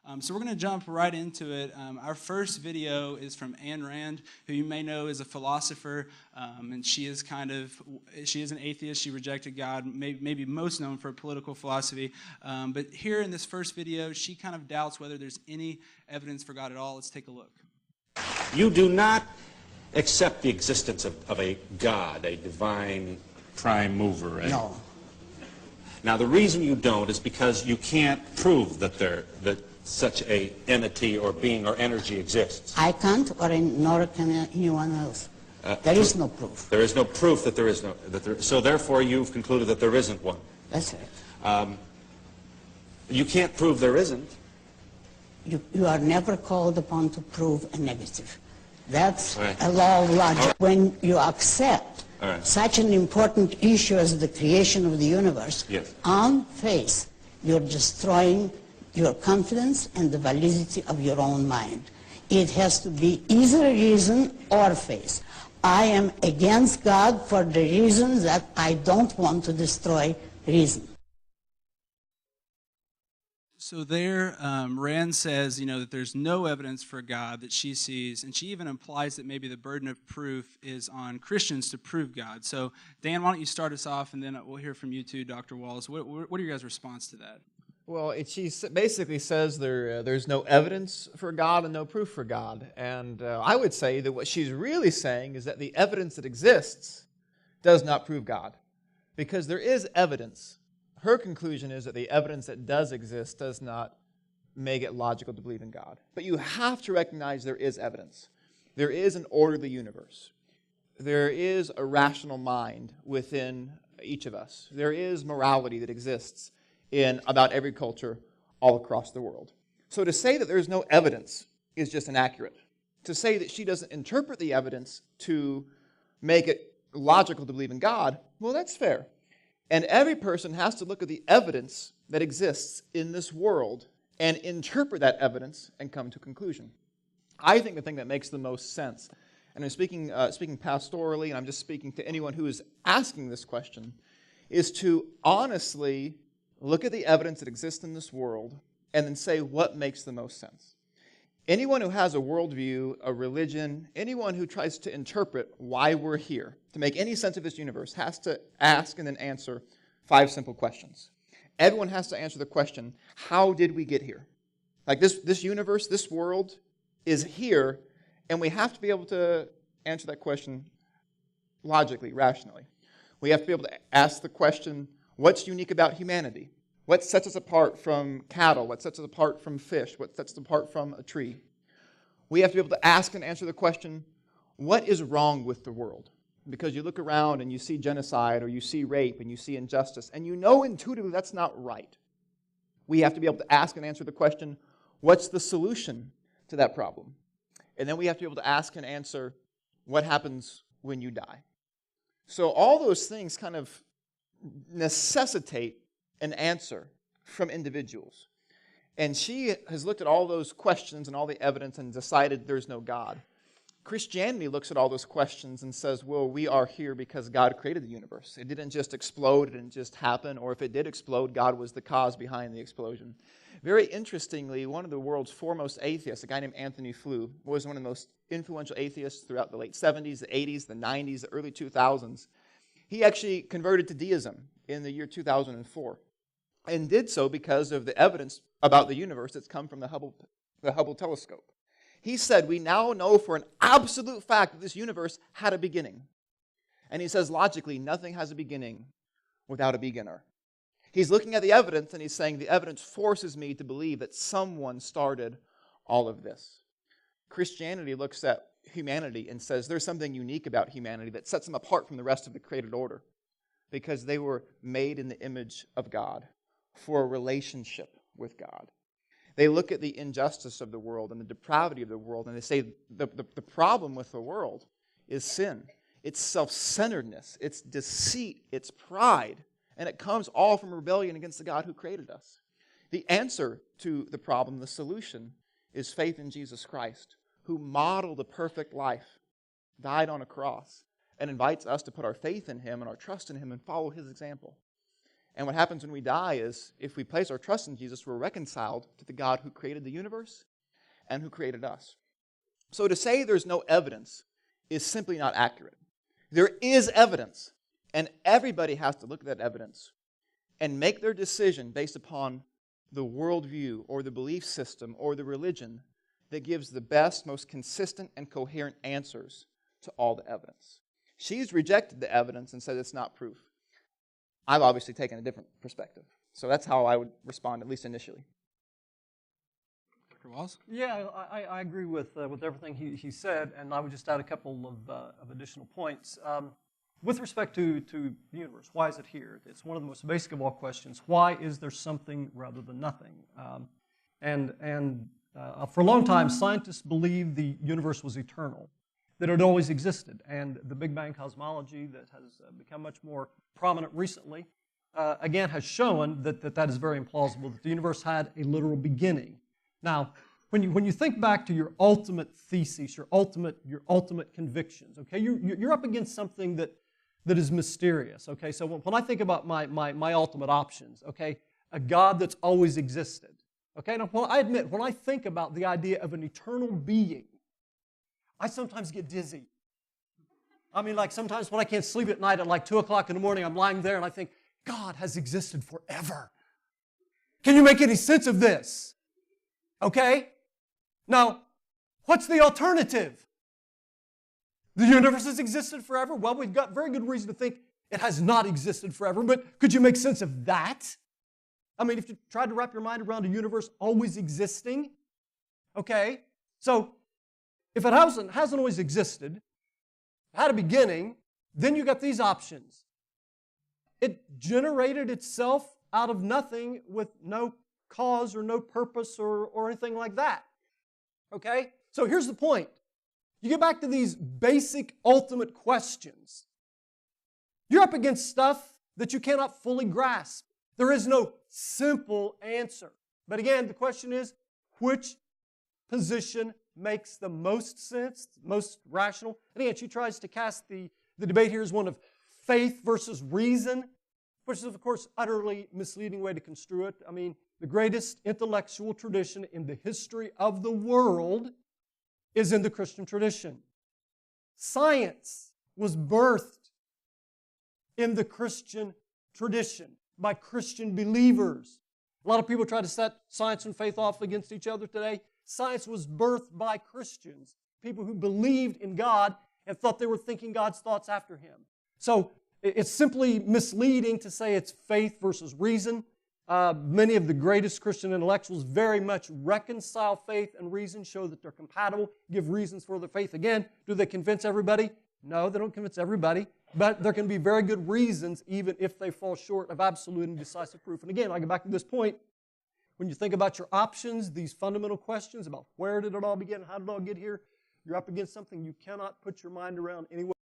So we're going to jump right into it. Our first video is from Ayn Rand, who you may know is a philosopher, and she is an atheist. She rejected God, maybe most known for political philosophy. But here in this first video, she kind of doubts whether there's any evidence for God at all. Let's take a look. You do not accept the existence of a God, a divine prime mover, right? No. Now, the reason you don't is because you can't prove that such a entity or being or energy exists. I can't, nor can anyone else. There is no proof. There is no proof that there is no. So therefore, you've concluded that there isn't one. That's right. You can't prove there isn't. You are never called upon to prove a negative. That's right. A law of logic. Right. When you accept right. such an important issue as the creation of the universe, yes. on faith, you're destroying your confidence and the validity of your own mind. It has to be either reason or faith. I am against God for the reason that I don't want to destroy reason. So there, Rand says, that there's no evidence for God that she sees, and she even implies that maybe the burden of proof is on Christians to prove God. So, Dan, why don't you start us off, and then we'll hear from you too, Dr. Wallace. What are your guys' response to that? Well, she basically says there's no evidence for God and no proof for God. And I would say that what she's really saying is that the evidence that exists does not prove God. Because there is evidence. Her conclusion is that the evidence that does exist does not make it logical to believe in God. But you have to recognize there is evidence. There is an orderly universe. There is a rational mind within each of us. There is morality that exists in about every culture all across the world. So to say that there's no evidence is just inaccurate. To say that she doesn't interpret the evidence to make it logical to believe in God, well, that's fair. And every person has to look at the evidence that exists in this world and interpret that evidence and come to a conclusion. I think the thing that makes the most sense, and I'm speaking pastorally, and I'm just speaking to anyone who is asking this question, is to honestly look at the evidence that exists in this world and then say what makes the most sense. Anyone who has a worldview, a religion, anyone who tries to interpret why we're here, to make any sense of this universe, has to ask and then answer 5 simple questions. Everyone has to answer the question, how did we get here? Like this universe, this world is here, and we have to be able to answer that question logically, rationally. We have to be able to ask the question, what's unique about humanity? What sets us apart from cattle? What sets us apart from fish? What sets us apart from a tree? We have to be able to ask and answer the question, what is wrong with the world? Because you look around and you see genocide or you see rape and you see injustice, and you know intuitively that's not right. We have to be able to ask and answer the question, what's the solution to that problem? And then we have to be able to ask and answer, what happens when you die? So all those things kind of necessitate an answer from individuals. And she has looked at all those questions and all the evidence and decided there's no God. Christianity looks at all those questions and says, well, we are here because God created the universe. It didn't just explode, it didn't just happen, or if it did explode, God was the cause behind the explosion. Very interestingly, one of the world's foremost atheists, a guy named Anthony Flew, was one of the most influential atheists throughout the late 70s, the 80s, the 90s, the early 2000s. He actually converted to deism in the year 2004. And did so because of the evidence about the universe that's come from the Hubble telescope. He said, we now know for an absolute fact that this universe had a beginning. And he says, logically, nothing has a beginning without a beginner. He's looking at the evidence and he's saying, the evidence forces me to believe that someone started all of this. Christianity looks at humanity and says, there's something unique about humanity that sets them apart from the rest of the created order because they were made in the image of God, for a relationship with God. They look at the injustice of the world and the depravity of the world, and they say the problem with the world is sin. It's self-centeredness, it's deceit, it's pride, and it comes all from rebellion against the God who created us. The answer to the problem, the solution, is faith in Jesus Christ, who modeled a perfect life, died on a cross, and invites us to put our faith in Him and our trust in Him and follow His example. And what happens when we die is, if we place our trust in Jesus, we're reconciled to the God who created the universe and who created us. So to say there's no evidence is simply not accurate. There is evidence, and everybody has to look at that evidence and make their decision based upon the worldview or the belief system or the religion that gives the best, most consistent, and coherent answers to all the evidence. She's rejected the evidence and said it's not proof. I've obviously taken a different perspective. So that's how I would respond, at least initially. Dr. Walls? Yeah, I agree with everything he said, and I would just add a couple of additional points. With respect to the universe, why is it here? It's one of the most basic of all questions. Why is there something rather than nothing? For a long time, scientists believed the universe was eternal, that it always existed. And the Big Bang cosmology that has become much more prominent recently, again, has shown that is very implausible, that the universe had a literal beginning. Now, when you think back to your ultimate thesis, your ultimate convictions, okay, you're up against something that is mysterious, okay? So when I think about my ultimate options, okay, a God that's always existed, okay? Now, I admit, when I think about the idea of an eternal being, I sometimes get dizzy. I mean, like sometimes when I can't sleep at night at like 2 o'clock in the morning, I'm lying there and I think, God has existed forever. Can you make any sense of this? Okay? Now, what's the alternative? The universe has existed forever? Well, we've got very good reason to think it has not existed forever, but could you make sense of that? I mean, if you tried to wrap your mind around a universe always existing, okay? So, if it hasn't always existed, had a beginning, then you got these options. It generated itself out of nothing with no cause or no purpose or anything like that. Okay? So here's the point. You get back to these basic ultimate questions. You're up against stuff that you cannot fully grasp. There is no simple answer. But again, the question is, which position makes the most sense, most rational? And again, she tries to cast the debate here as one of faith versus reason, which is, of course, utterly misleading way to construe it. I mean, the greatest intellectual tradition in the history of the world is in the Christian tradition. Science was birthed in the Christian tradition by Christian believers. A lot of people try to set science and faith off against each other today. Science was birthed by Christians, people who believed in God and thought they were thinking God's thoughts after Him. So it's simply misleading to say it's faith versus reason. Many of the greatest Christian intellectuals very much reconcile faith and reason, show that they're compatible, give reasons for their faith. Again, do they convince everybody? No, they don't convince everybody. But there can be very good reasons even if they fall short of absolute and decisive proof. And again, I go back to this point. When you think about your options, these fundamental questions about where did it all begin, how did it all get here, you're up against something you cannot put your mind around anyway.